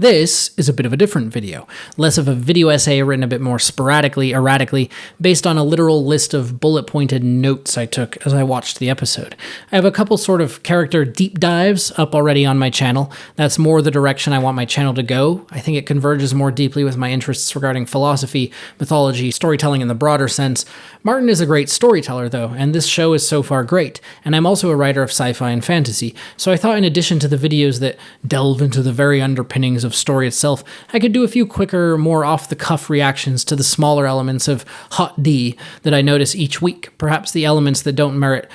This is a bit of a different video, less of a video essay written a bit more sporadically, erratically, based on a literal list of bullet-pointed notes I took as I watched the episode. I have a couple sort of character deep dives up already on my channel. That's more the direction I want my channel to go. I think it converges more deeply with my interests regarding philosophy, mythology, storytelling in the broader sense. Martin is a great storyteller though, and this show is so far great, and I'm also a writer of sci-fi and fantasy, so I thought in addition to the videos that delve into the very underpinnings of story itself, I could do a few quicker, more off-the-cuff reactions to the smaller elements of Hot D that I notice each week, perhaps the elements that don't merit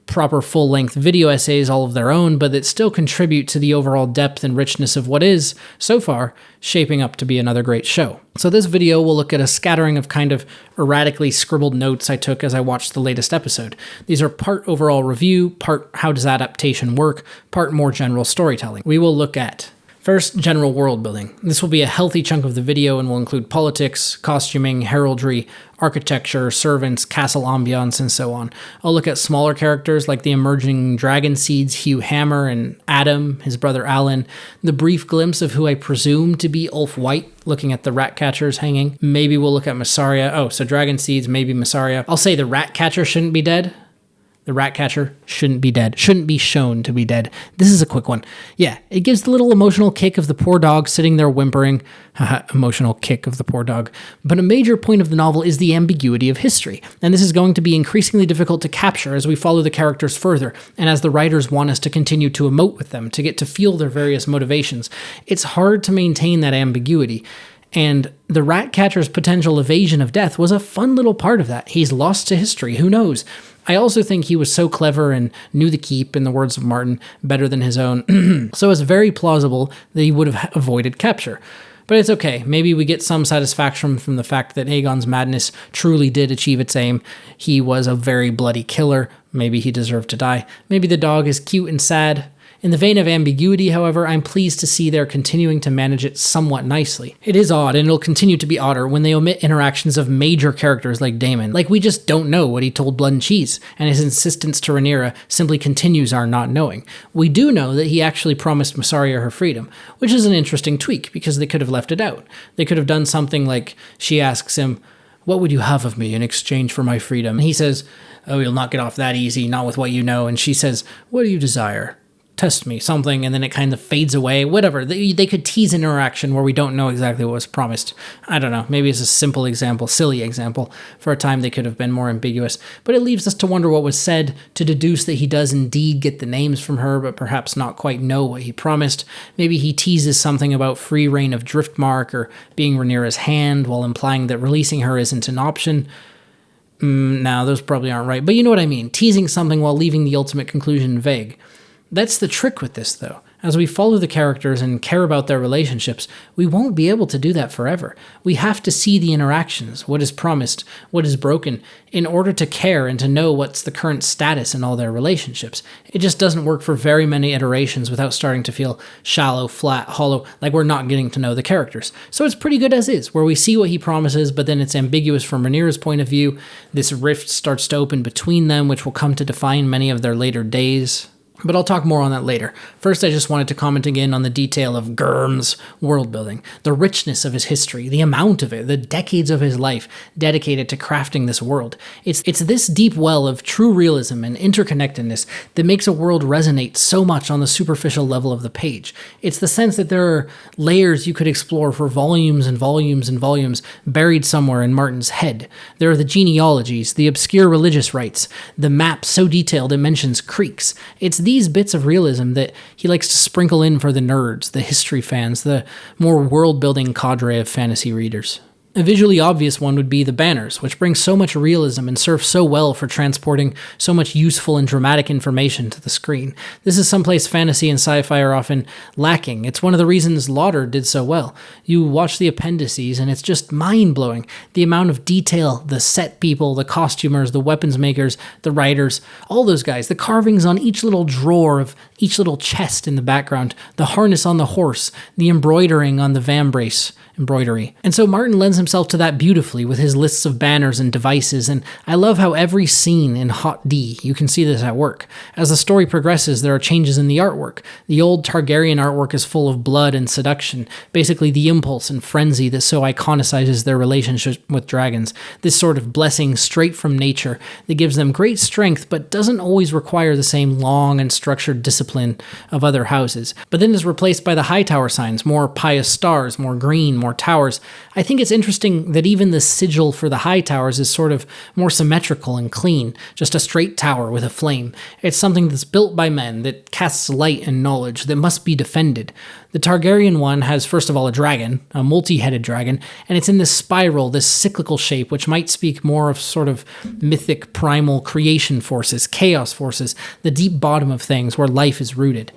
proper full-length video essays all of their own, but that still contribute to the overall depth and richness of what is, so far, shaping up to be another great show. So this video will look at a scattering of kind of erratically scribbled notes I took as I watched the latest episode. These are part overall review, part how does adaptation work, part more general storytelling. We will look at first, general world building. This will be a healthy chunk of the video and will include politics, costuming, heraldry, architecture, servants, castle ambiance, and so on. I'll look at smaller characters like the emerging Dragonseeds, Hugh Hammer, and Addam, his brother Alyn, the brief glimpse of who I presume to be Ulf White, looking at the rat catchers hanging. Maybe we'll look at Mysaria. Oh, so Dragonseeds, maybe Mysaria. I'll say the rat catcher shouldn't be dead. The rat catcher shouldn't be dead. Shouldn't be shown to be dead. This is a quick one. Yeah, it gives the little emotional kick of the poor dog sitting there whimpering. Haha, emotional kick of the poor dog. But a major point of the novel is the ambiguity of history, and this is going to be increasingly difficult to capture as we follow the characters further, and as the writers want us to continue to emote with them, to get to feel their various motivations. It's hard to maintain that ambiguity. And the rat catcher's potential evasion of death was a fun little part of that. He's lost to history, who knows? I also think he was so clever and knew the keep, in the words of Martin, better than his own, so it's very plausible that he would have avoided capture. But it's okay, maybe we get some satisfaction from the fact that Aegon's madness truly did achieve its aim. He was a very bloody killer, maybe he deserved to die. Maybe the dog is cute and sad. In the vein of ambiguity, however, I'm pleased to see they're continuing to manage it somewhat nicely. It is odd, and it'll continue to be odder when they omit interactions of major characters like Daemon. Like, we just don't know what he told Blood and Cheese, and his insistence to Rhaenyra simply continues our not knowing. We do know that he actually promised Mysaria her freedom, which is an interesting tweak, because they could have left it out. They could have done something like, she asks him, "What would you have of me in exchange for my freedom?" And he says, "Oh, you'll not get off that easy, not with what you know." And she says, "What do you desire? Test me," something, and then it kind of fades away. Whatever. They could tease an interaction where we don't know exactly what was promised. I don't know. Maybe it's a simple example, silly example. For a time, they could have been more ambiguous. But it leaves us to wonder what was said, to deduce that he does indeed get the names from her, but perhaps not quite know what he promised. Maybe he teases something about free reign of Driftmark or being Rhaenyra's hand, while implying that releasing her isn't an option. No, those probably aren't right. But you know what I mean. Teasing something while leaving the ultimate conclusion vague. That's the trick with this, though. As we follow the characters and care about their relationships, we won't be able to do that forever. We have to see the interactions, what is promised, what is broken, in order to care and to know what's the current status in all their relationships. It just doesn't work for very many iterations without starting to feel shallow, flat, hollow, like we're not getting to know the characters. So it's pretty good as is, where we see what he promises, but then it's ambiguous from Rhaenyra's point of view. This rift starts to open between them, which will come to define many of their later days. But I'll talk more on that later. First, I just wanted to comment again on the detail of Gurm's world building, the richness of his history, the amount of it, the decades of his life dedicated to crafting this world. It's this deep well of true realism and interconnectedness that makes a world resonate so much on the superficial level of the page. It's the sense that there are layers you could explore for volumes and volumes and volumes buried somewhere in Martin's head. There are the genealogies, the obscure religious rites, the map so detailed it mentions creeks. It's these bits of realism that he likes to sprinkle in for the nerds, the history fans, the more world-building cadre of fantasy readers. A visually obvious one would be the banners, which bring so much realism and serve so well for transporting so much useful and dramatic information to the screen. This is someplace fantasy and sci-fi are often lacking. It's one of the reasons Lauder did so well. You watch the appendices and it's just mind-blowing. The amount of detail, the set people, the costumers, the weapons makers, the writers, all those guys, the carvings on each little drawer of each little chest in the background, the harness on the horse, the embroidering on the vambrace embroidery. And so Martin lends himself himself to that beautifully with his lists of banners and devices, and I love how every scene in Hot D, you can see this at work. As the story progresses, there are changes in the artwork. The old Targaryen artwork is full of blood and seduction, basically the impulse and frenzy that so iconicizes their relationship with dragons, this sort of blessing straight from nature that gives them great strength but doesn't always require the same long and structured discipline of other houses, but then is replaced by the Hightower signs, more pious stars, more green, more towers. I think it's interesting that even the sigil for the Hightowers is sort of more symmetrical and clean, just a straight tower with a flame. It's something that's built by men, that casts light and knowledge, that must be defended. The Targaryen one has first of all a dragon, a multi-headed dragon, and it's in this spiral, this cyclical shape, which might speak more of sort of mythic primal creation forces, chaos forces, the deep bottom of things where life is rooted.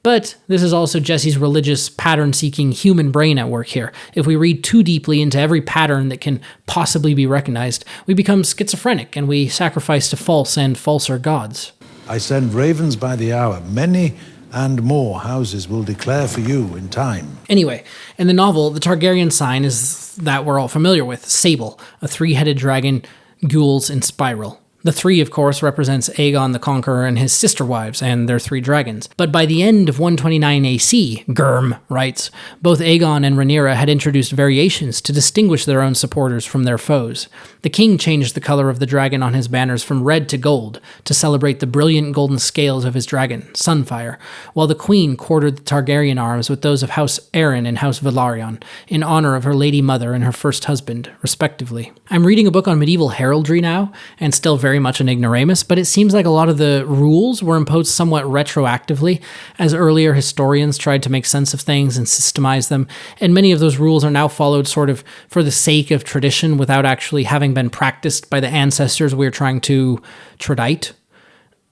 But this is also Jesse's religious, pattern-seeking human brain at work here. If we read too deeply into every pattern that can possibly be recognized, we become schizophrenic and we sacrifice to false and falser gods. I send ravens by the hour. Many and more houses will declare for you in time. Anyway, in the novel, the Targaryen sign is that we're all familiar with, Sable, a three-headed dragon, gules in spiral. The three, of course, represents Aegon the Conqueror and his sister wives and their three dragons. But by the end of 129 AC, Gurm writes, both Aegon and Rhaenyra had introduced variations to distinguish their own supporters from their foes. The king changed the color of the dragon on his banners from red to gold to celebrate the brilliant golden scales of his dragon, Sunfire, while the queen quartered the Targaryen arms with those of House Arryn and House Velaryon, in honor of her lady mother and her first husband, respectively. I'm reading a book on medieval heraldry now, and still very much an ignoramus, but it seems like a lot of the rules were imposed somewhat retroactively, as earlier historians tried to make sense of things and systemize them, and many of those rules are now followed sort of for the sake of tradition without actually having been practiced by the ancestors we're trying to tradite.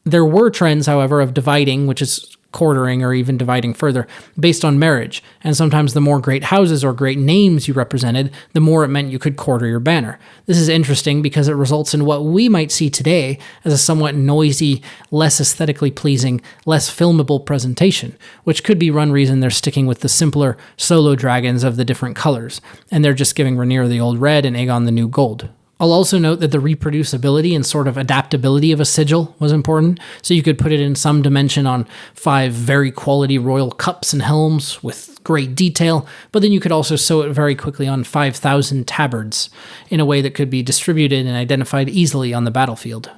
There were trends, however, of dividing, which is quartering or even dividing further, based on marriage, and sometimes the more great houses or great names you represented, the more it meant you could quarter your banner. This is interesting because it results in what we might see today as a somewhat noisy, less aesthetically pleasing, less filmable presentation, which could be one reason they're sticking with the simpler solo dragons of the different colors, and they're just giving Rhaenyra the old red and Aegon the new gold. I'll also note that the reproducibility and sort of adaptability of a sigil was important, so you could put it in some dimension on 5 very quality royal cups and helms with great detail, but then you could also sew it very quickly on 5,000 tabards in a way that could be distributed and identified easily on the battlefield.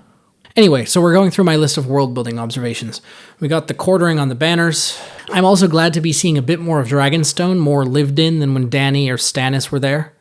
Anyway, so we're going through my list of world-building observations. We got the quartering on the banners. I'm also glad to be seeing a bit more of Dragonstone, more lived in than when Dany or Stannis were there.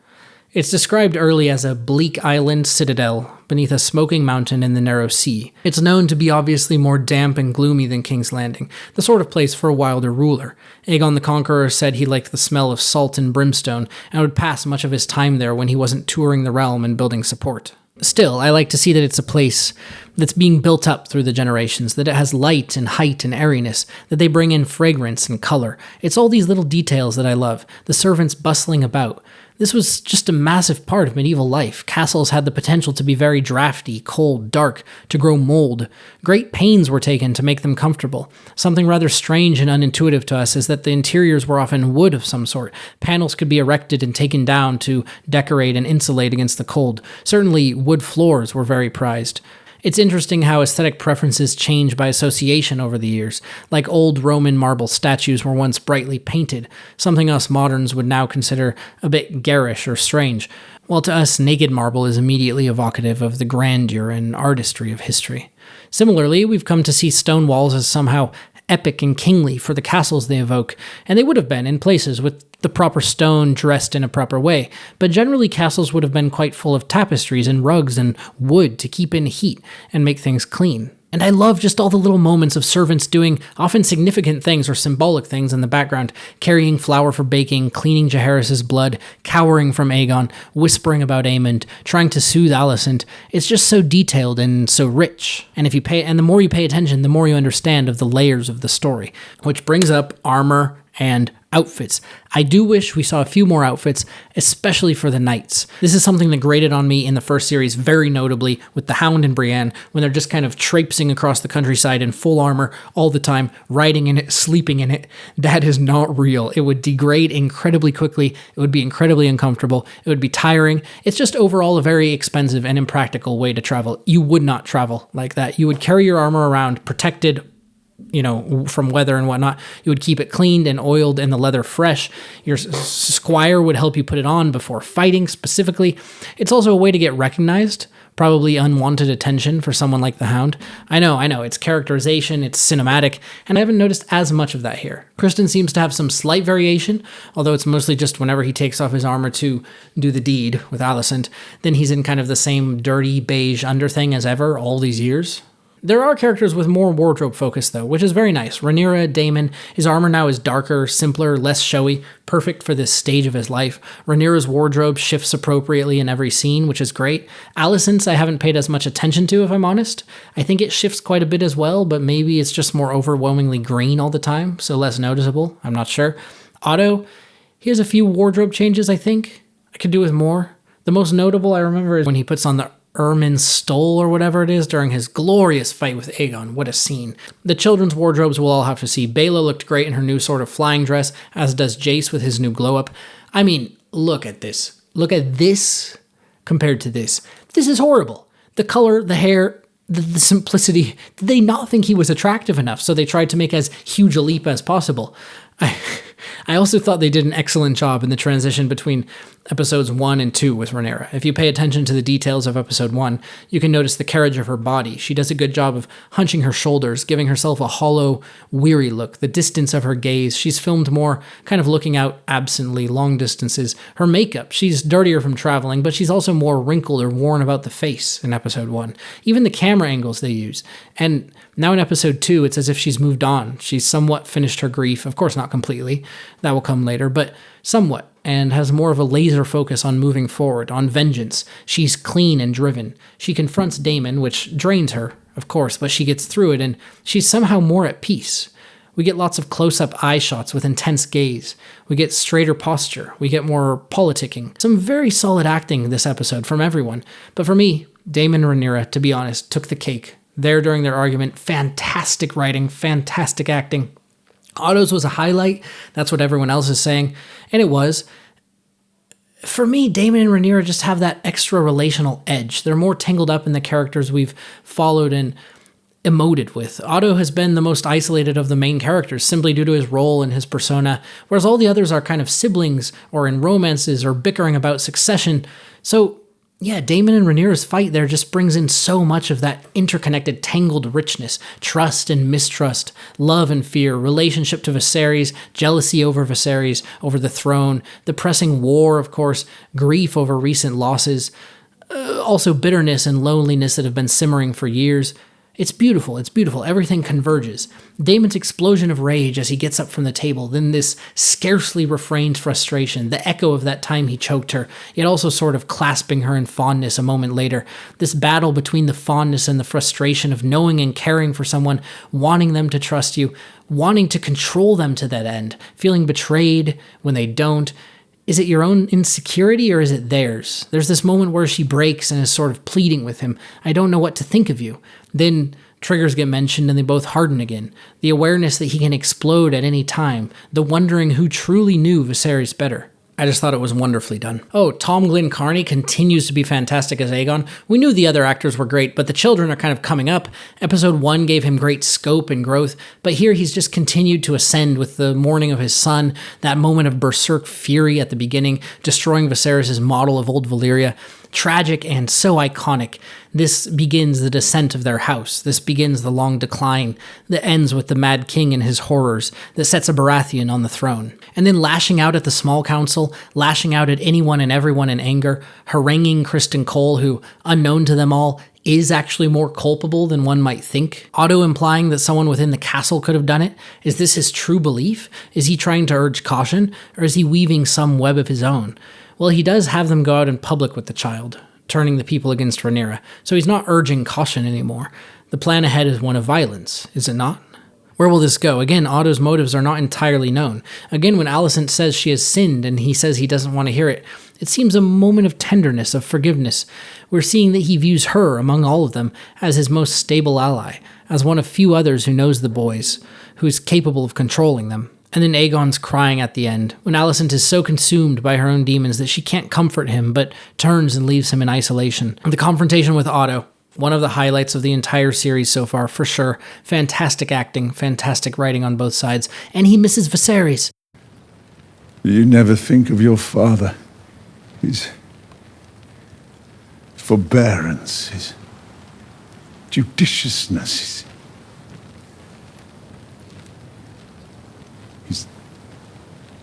It's described early as a bleak island citadel beneath a smoking mountain in the narrow sea. It's known to be obviously more damp and gloomy than King's Landing, the sort of place for a wilder ruler. Aegon the Conqueror said he liked the smell of salt and brimstone and would pass much of his time there when he wasn't touring the realm and building support. Still, I like to see that it's a place that's being built up through the generations, that it has light and height and airiness, that they bring in fragrance and color. It's all these little details that I love, the servants bustling about. This was just a massive part of medieval life. Castles had the potential to be very drafty, cold, dark, to grow mold. Great pains were taken to make them comfortable. Something rather strange and unintuitive to us is that the interiors were often wood of some sort. Panels could be erected and taken down to decorate and insulate against the cold. Certainly, wood floors were very prized. It's interesting how aesthetic preferences change by association over the years. Like old Roman marble statues were once brightly painted, something us moderns would now consider a bit garish or strange, while to us naked marble is immediately evocative of the grandeur and artistry of history. Similarly, we've come to see stone walls as somehow epic and kingly for the castles they evoke, and they would have been in places with the proper stone dressed in a proper way, but generally castles would have been quite full of tapestries and rugs and wood to keep in heat and make things clean. And I love just all the little moments of servants doing often significant things or symbolic things in the background, carrying flour for baking, cleaning Jaehaerys' blood, cowering from Aegon, whispering about Aemond, trying to soothe Alicent. It's just so detailed and so rich. And the more you pay attention, the more you understand of the layers of the story, which brings up armor and outfits. I do wish we saw a few more outfits, especially for the knights. This is something that grated on me in the first series very notably with the Hound and Brienne, when they're just kind of traipsing across the countryside in full armor all the time, riding in it, sleeping in it. That is not real. It would degrade incredibly quickly. It would be incredibly uncomfortable. It would be tiring. It's just overall a very expensive and impractical way to travel. You would not travel like that. You would carry your armor around protected, from weather and whatnot. You would keep it cleaned and oiled and the leather fresh. Your squire would help you put it on before fighting specifically. It's also a way to get recognized, probably unwanted attention for someone like the Hound. I know, it's characterization, it's cinematic, and I haven't noticed as much of that here. Criston seems to have some slight variation, although it's mostly just whenever he takes off his armor to do the deed with Alicent, then he's in kind of the same dirty beige underthing as ever all these years. There are characters with more wardrobe focus though, which is very nice. Rhaenyra, Daemon, his armor now is darker, simpler, less showy, perfect for this stage of his life. Rhaenyra's wardrobe shifts appropriately in every scene, which is great. Alicent's I haven't paid as much attention to, if I'm honest. I think it shifts quite a bit as well, but maybe it's just more overwhelmingly green all the time, so less noticeable. I'm not sure. Otto, he has a few wardrobe changes, I think. I could do with more. The most notable I remember is when he puts on the ermine stole or whatever it is during his glorious fight with Aegon. What a scene. The children's wardrobes we'll all have to see. Baela looked great in her new sort of flying dress, as does Jace with his new glow-up. I mean, look at this. Look at this compared to this. This is horrible. The color, the hair, the simplicity. Did they not think he was attractive enough, so they tried to make as huge a leap as possible? I also thought they did an excellent job in the transition between episodes 1 and 2 with Rhaenyra. If you pay attention to the details of episode 1, you can notice the carriage of her body. She does a good job of hunching her shoulders, giving herself a hollow, weary look, the distance of her gaze. She's filmed more kind of looking out absently, long distances. Her makeup, she's dirtier from traveling, but she's also more wrinkled or worn about the face in episode 1. Even the camera angles they use. And now in episode 2, it's as if she's moved on. She's somewhat finished her grief. Of course, not completely. That will come later, but somewhat, and has more of a laser focus on moving forward, on vengeance. She's clean and driven. She confronts Daemon, which drains her, of course, but she gets through it, and she's somehow more at peace. We get lots of close-up eye shots with intense gaze. We get straighter posture. We get more politicking. Some very solid acting this episode from everyone, but for me, Daemon and Rhaenyra, to be honest, took the cake. There during their argument, fantastic writing, fantastic acting. Otto's was a highlight. That's what everyone else is saying. And it was. For me, Daemon and Rhaenyra just have that extra relational edge. They're more tangled up in the characters we've followed and emoted with. Otto has been the most isolated of the main characters simply due to his role and his persona, whereas all the others are kind of siblings or in romances or bickering about succession. So yeah, Daemon and Rhaenyra's fight there just brings in so much of that interconnected, tangled richness, trust and mistrust, love and fear, relationship to Viserys, jealousy over Viserys, over the throne, the pressing war, of course, grief over recent losses, also bitterness and loneliness that have been simmering for years. It's beautiful, everything converges. Daemon's explosion of rage as he gets up from the table, then this scarcely refrained frustration, the echo of that time he choked her, yet also sort of clasping her in fondness a moment later. This battle between the fondness and the frustration of knowing and caring for someone, wanting them to trust you, wanting to control them to that end, feeling betrayed when they don't. Is it your own insecurity or is it theirs? There's this moment where she breaks and is sort of pleading with him. I don't know what to think of you. Then triggers get mentioned and they both harden again. The awareness that he can explode at any time. The wondering who truly knew Viserys better. I just thought it was wonderfully done. Oh, Tom Glyn Carney continues to be fantastic as Aegon. We knew the other actors were great, but the children are kind of coming up. Episode 1 gave him great scope and growth, but here he's just continued to ascend with the mourning of his son, that moment of berserk fury at the beginning, destroying Viserys' model of old Valyria. Tragic and so iconic. This begins the descent of their house. This begins the long decline that ends with the Mad King and his horrors that sets a Baratheon on the throne. And then lashing out at the small council, lashing out at anyone and everyone in anger, haranguing Criston Cole, who, unknown to them all, is actually more culpable than one might think. Otto implying that someone within the castle could have done it. Is this his true belief? Is he trying to urge caution? Or is he weaving some web of his own? Well, he does have them go out in public with the child, turning the people against Rhaenyra, so he's not urging caution anymore. The plan ahead is one of violence, is it not? Where will this go? Again, Otto's motives are not entirely known. Again, when Alicent says she has sinned and he says he doesn't want to hear it, it seems a moment of tenderness, of forgiveness. We're seeing that he views her, among all of them, as his most stable ally, as one of few others who knows the boys, who is capable of controlling them. And then Aegon's crying at the end, when Alicent is so consumed by her own demons that she can't comfort him, but turns and leaves him in isolation. The confrontation with Otto, one of the highlights of the entire series so far, for sure. Fantastic acting, fantastic writing on both sides, and he misses Viserys. You never think of your father. His forbearance, his judiciousness, his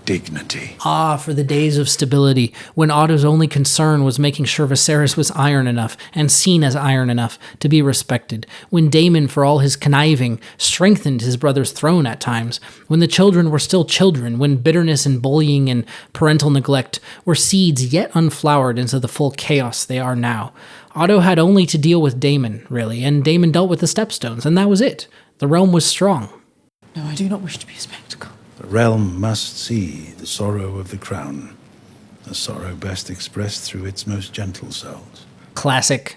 dignity. Ah, for the days of stability, when Otto's only concern was making sure Viserys was iron enough, and seen as iron enough, to be respected. When Daemon, for all his conniving, strengthened his brother's throne at times. When the children were still children, when bitterness and bullying and parental neglect were seeds yet unflowered into the full chaos they are now. Otto had only to deal with Daemon, really, and Daemon dealt with the Stepstones, and that was it. The realm was strong. No, I do not wish to be a spectacle. The realm must see the sorrow of the crown, a sorrow best expressed through its most gentle souls. Classic,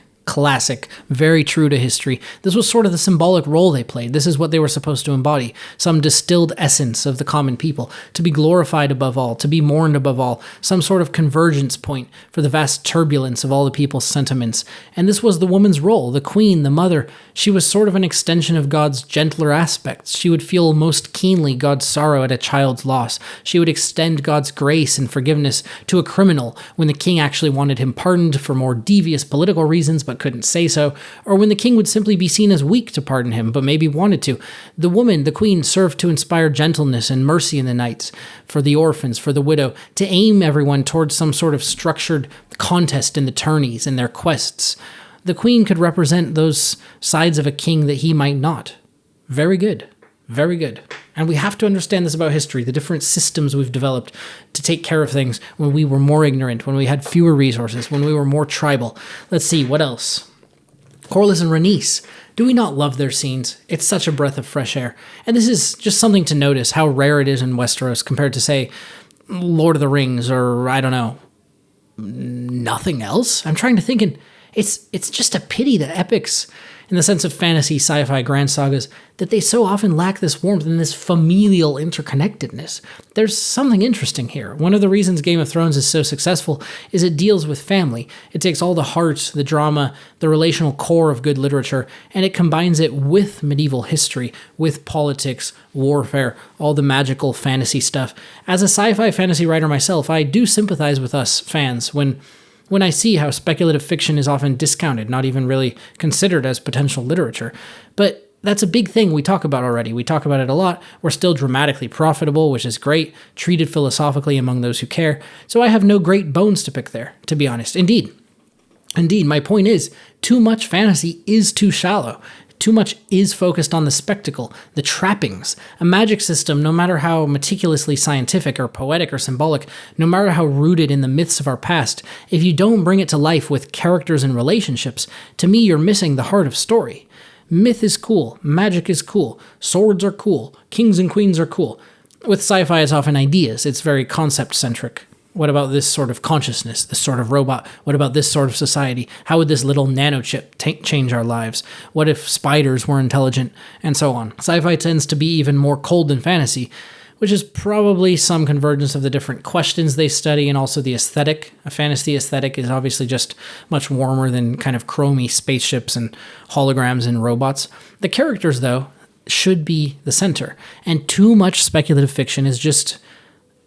very true to history. This was sort of the symbolic role they played. This is what they were supposed to embody. Some distilled essence of the common people, to be glorified above all, to be mourned above all, some sort of convergence point for the vast turbulence of all the people's sentiments. And this was the woman's role, the queen, the mother. She was sort of an extension of God's gentler aspects. She would feel most keenly God's sorrow at a child's loss. She would extend God's grace and forgiveness to a criminal when the king actually wanted him pardoned for more devious political reasons but couldn't say so, or when the king would simply be seen as weak to pardon him but maybe wanted to. The woman, the queen, served to inspire gentleness and mercy in the knights, for the orphans, for the widow, to aim everyone towards some sort of structured contest in the tourneys and their quests. The queen could represent those sides of a king that he might not. Very good. Very good. And we have to understand this about history, the different systems we've developed to take care of things when we were more ignorant, when we had fewer resources, when we were more tribal. Let's see, what else? Corlys and Rhaenys. Do we not love their scenes? It's such a breath of fresh air. And this is just something to notice, how rare it is in Westeros compared to, say, Lord of the Rings or, I don't know, nothing else? I'm trying to think, and it's just a pity that epics, in the sense of fantasy, sci-fi, grand sagas, that they so often lack this warmth and this familial interconnectedness. There's something interesting here. One of the reasons Game of Thrones is so successful is it deals with family. It takes all the heart, the drama, the relational core of good literature, and it combines it with medieval history, with politics, warfare, all the magical fantasy stuff. As a sci-fi fantasy writer myself, I do sympathize with us fans when I see how speculative fiction is often discounted, not even really considered as potential literature. But that's a big thing we talk about already. We talk about it a lot. We're still dramatically profitable, which is great, treated philosophically among those who care. So I have no great bones to pick there, to be honest. Indeed, my point is, too much fantasy is too shallow. Too much is focused on the spectacle, the trappings. A magic system, no matter how meticulously scientific or poetic or symbolic, no matter how rooted in the myths of our past, if you don't bring it to life with characters and relationships, to me you're missing the heart of story. Myth is cool, magic is cool, swords are cool, kings and queens are cool. With sci-fi, it's often ideas, it's very concept-centric. What about this sort of consciousness, this sort of robot? What about this sort of society? How would this little nanochip change our lives? What if spiders were intelligent? And so on. Sci-fi tends to be even more cold than fantasy, which is probably some convergence of the different questions they study and also the aesthetic. A fantasy aesthetic is obviously just much warmer than kind of chromy spaceships and holograms and robots. The characters, though, should be the center. And too much speculative fiction is just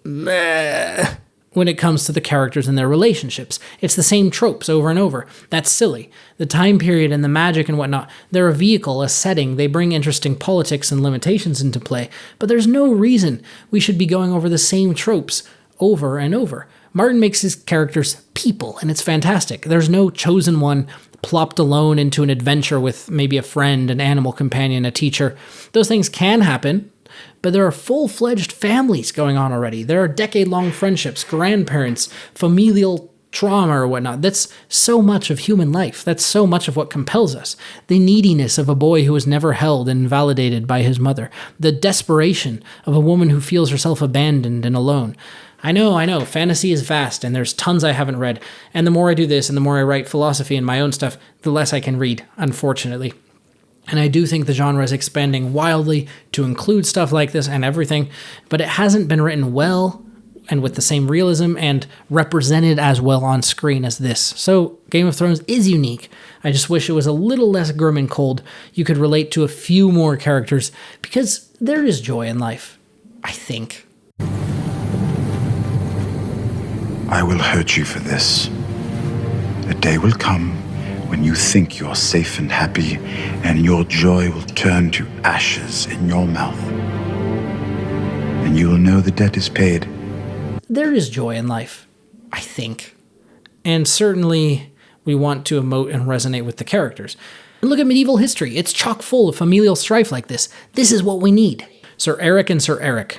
meh when it comes to the characters and their relationships. It's the same tropes over and over. That's silly. The time period and the magic and whatnot, they're a vehicle, a setting. They bring interesting politics and limitations into play. But there's no reason we should be going over the same tropes over and over. Martin makes his characters people, and it's fantastic. There's no chosen one plopped alone into an adventure with maybe a friend, an animal companion, a teacher. Those things can happen, but there are full-fledged families going on already. There are decade-long friendships, grandparents, familial trauma or whatnot. That's so much of human life. That's so much of what compels us. The neediness of a boy who was never held and validated by his mother. The desperation of a woman who feels herself abandoned and alone. I know, fantasy is vast and there's tons I haven't read. And the more I do this and the more I write philosophy and my own stuff, the less I can read, unfortunately. And I do think the genre is expanding wildly to include stuff like this and everything, but it hasn't been written well and with the same realism and represented as well on screen as this. So Game of Thrones is unique. I just wish it was a little less grim and cold. You could relate to a few more characters because there is joy in life, I think. I will hurt you for this. A day will come when you think you're safe and happy, and your joy will turn to ashes in your mouth. And you will know the debt is paid. There is joy in life, I think. And certainly we want to emote and resonate with the characters. And look at medieval history. It's chock full of familial strife like this. This is what we need. Sir Erryk and Ser Arryk.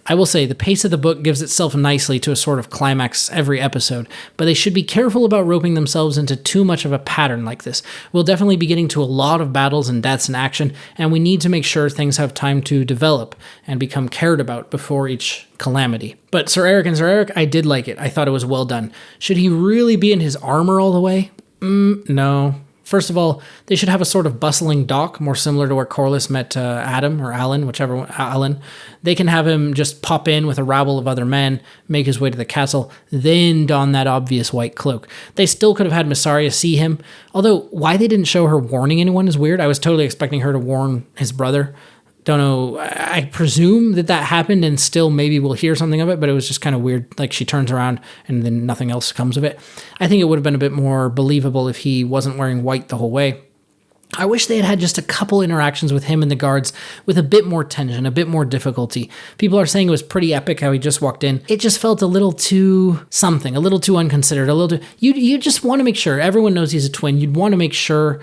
I will say the pace of the book gives itself nicely to a sort of climax every episode, but they should be careful about roping themselves into too much of a pattern like this. We'll definitely be getting to a lot of battles and deaths and action, and we need to make sure things have time to develop and become cared about before each calamity. But Sir Erryk and Ser Arryk, I did like it. I thought it was well done. Should he really be in his armor all the way? No. First of all, they should have a sort of bustling dock, more similar to where Corlys met Addam or Alyn, whichever one, Alyn. They can have him just pop in with a rabble of other men, make his way to the castle, then don that obvious white cloak. They still could have had Mysaria see him, although why they didn't show her warning anyone is weird. I was totally expecting her to warn his brother. Don't know, I presume that happened and still maybe we'll hear something of it, but it was just kind of weird. Like she turns around and then nothing else comes of it. I think it would have been a bit more believable if he wasn't wearing white the whole way. I wish they had had just a couple interactions with him and the guards with a bit more tension, a bit more difficulty. People are saying it was pretty epic how he just walked in. It just felt a little too something, a little too unconsidered, a little too... You just want to make sure, everyone knows he's a twin, you'd want to make sure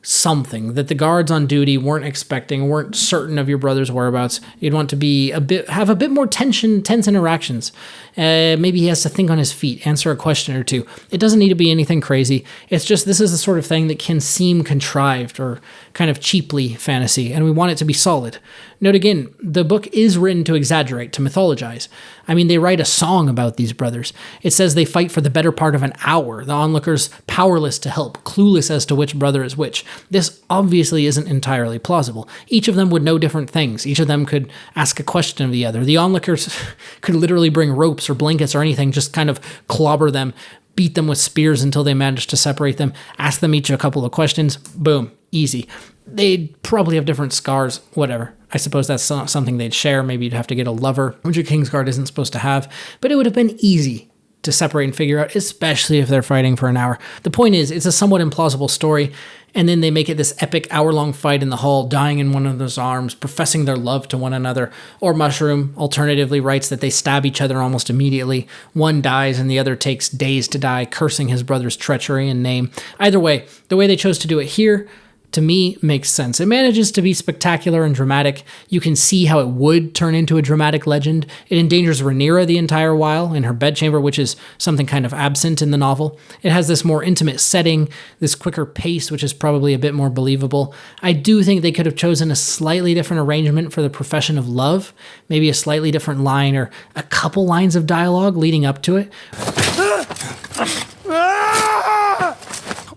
something that the guards on duty weren't expecting, weren't certain of your brother's whereabouts. You'd want to be have a bit more tense interactions. Maybe he has to think on his feet, answer a question or two. It doesn't need to be anything crazy. It's just this is the sort of thing that can seem contrived or kind of cheaply fantasy, and we want it to be solid. Note again, the book is written to exaggerate, to mythologize. I mean, they write a song about these brothers. It says they fight for the better part of an hour, the onlookers powerless to help, clueless as to which brother is which. This obviously isn't entirely plausible. Each of them would know different things. Each of them could ask a question of the other. The onlookers could literally bring ropes or blankets or anything, just kind of clobber them, beat them with spears until they managed to separate them, ask them each a couple of questions, boom, easy. They'd probably have different scars, whatever. I suppose that's something they'd share. Maybe you'd have to get a lover, which a Kingsguard isn't supposed to have, but it would have been easy to separate and figure out, especially if they're fighting for an hour. The point is, it's a somewhat implausible story, and then they make it this epic hour-long fight in the hall, dying in one another's arms, professing their love to one another. Or Mushroom alternatively writes that they stab each other almost immediately. One dies and the other takes days to die, cursing his brother's treachery and name. Either way, the way they chose to do it here, to me, makes sense. It manages to be spectacular and dramatic. You can see how it would turn into a dramatic legend. It endangers Rhaenyra the entire while in her bedchamber, which is something kind of absent in the novel. It has this more intimate setting, this quicker pace, which is probably a bit more believable. I do think they could have chosen a slightly different arrangement for the profession of love, maybe a slightly different line or a couple lines of dialogue leading up to it.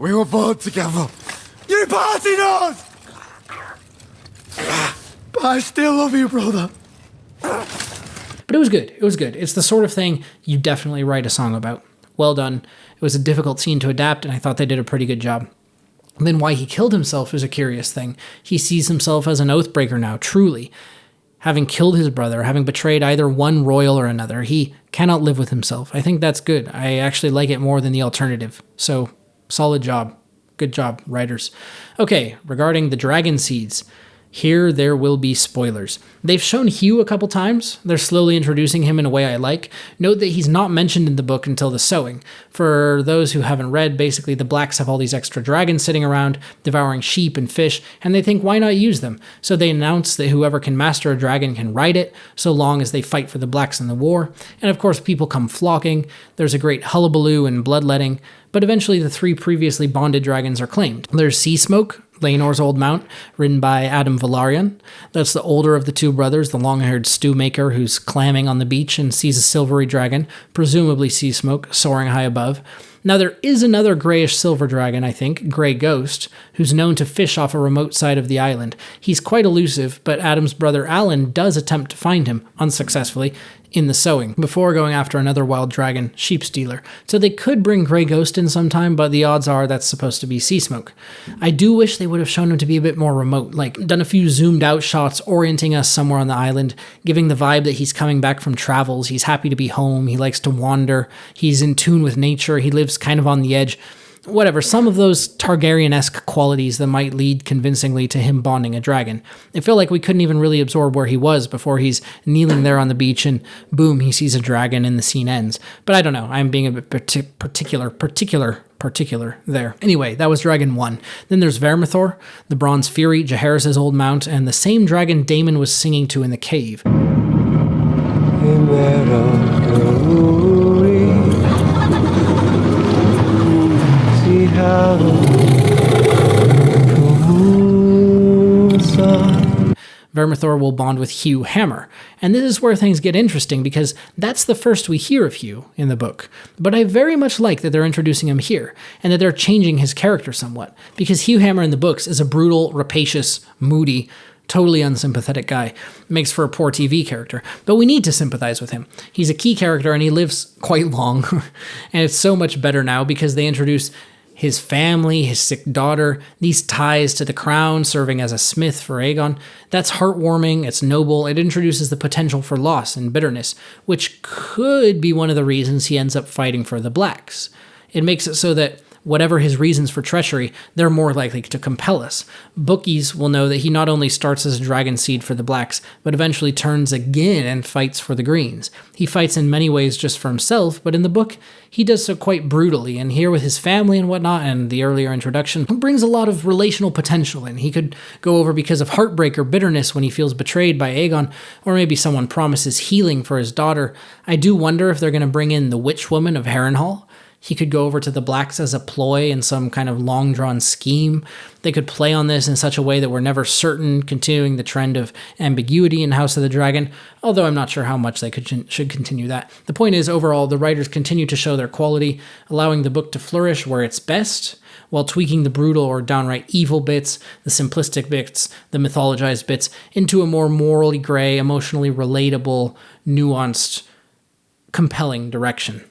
We were born together. You partied us! But I still love you, brother. But it was good. It was good. It's the sort of thing you definitely write a song about. Well done. It was a difficult scene to adapt, and I thought they did a pretty good job. And then why he killed himself is a curious thing. He sees himself as an oathbreaker now, truly. Having killed his brother, having betrayed either one royal or another, he cannot live with himself. I think that's good. I actually like it more than the alternative. So, solid job. Good job, writers. Okay, regarding the Dragonseeds. Here there will be spoilers. They've shown Hugh a couple times. They're slowly introducing him in a way I like. Note that he's not mentioned in the book until the sowing. For those who haven't read, basically the Blacks have all these extra dragons sitting around, devouring sheep and fish, and they think, why not use them? So they announce that whoever can master a dragon can ride it, so long as they fight for the Blacks in the war. And of course, people come flocking. There's a great hullabaloo and bloodletting. But eventually the 3 previously bonded dragons are claimed. There's Seasmoke, Rhaenor's old mount, ridden by Addam Velaryon. That's the older of the 2 brothers, the long-haired stew maker who's clamming on the beach and sees a silvery dragon, presumably Seasmoke, soaring high above. Now there is another grayish silver dragon, I think, Grey Ghost, who's known to fish off a remote side of the island. He's quite elusive, but Addam's brother Alyn does attempt to find him, unsuccessfully, in the sowing, before going after another wild dragon, Sheep Stealer. So they could bring Grey Ghost in sometime, but the odds are that's supposed to be Seasmoke. I do wish they would have shown him to be a bit more remote, like done a few zoomed out shots orienting us somewhere on the island, giving the vibe that he's coming back from travels, he's happy to be home, he likes to wander, he's in tune with nature, he lives kind of on the edge. Whatever, some of those Targaryen-esque qualities that might lead convincingly to him bonding a dragon. I feel like we couldn't even really absorb where he was before he's kneeling there on the beach and boom, he sees a dragon and the scene ends. But I don't know, I'm being a bit particular there. Anyway, that was Dragon 1. Then there's Vermithor, the Bronze Fury, Jaehaerys' old mount, and the same dragon Daemon was singing to in the cave. Vermithor will bond with Hugh Hammer, and this is where things get interesting because that's the first we hear of Hugh in the book. But I very much like that they're introducing him here, and that they're changing his character somewhat, because Hugh Hammer in the books is a brutal, rapacious, moody, totally unsympathetic guy. Makes for a poor TV character, but we need to sympathize with him. He's a key character and he lives quite long, and it's so much better now because they introduce his family, his sick daughter, these ties to the crown, serving as a smith for Aegon. That's heartwarming, it's noble, it introduces the potential for loss and bitterness, which could be one of the reasons he ends up fighting for the Blacks. It makes it so that whatever his reasons for treachery, they're more likely to compel us. Bookies will know that he not only starts as a dragon seed for the Blacks, but eventually turns again and fights for the Greens. He fights in many ways just for himself, but in the book, he does so quite brutally, and here with his family and whatnot, and the earlier introduction, brings a lot of relational potential in. He could go over because of heartbreak or bitterness when he feels betrayed by Aegon, or maybe someone promises healing for his daughter. I do wonder if they're going to bring in the witch woman of Harrenhal. He could go over to the Blacks as a ploy in some kind of long-drawn scheme. They could play on this in such a way that we're never certain, continuing the trend of ambiguity in House of the Dragon, although I'm not sure how much they should continue that. The point is, overall, the writers continue to show their quality, allowing the book to flourish where it's best, while tweaking the brutal or downright evil bits, the simplistic bits, the mythologized bits, into a more morally gray, emotionally relatable, nuanced, compelling direction.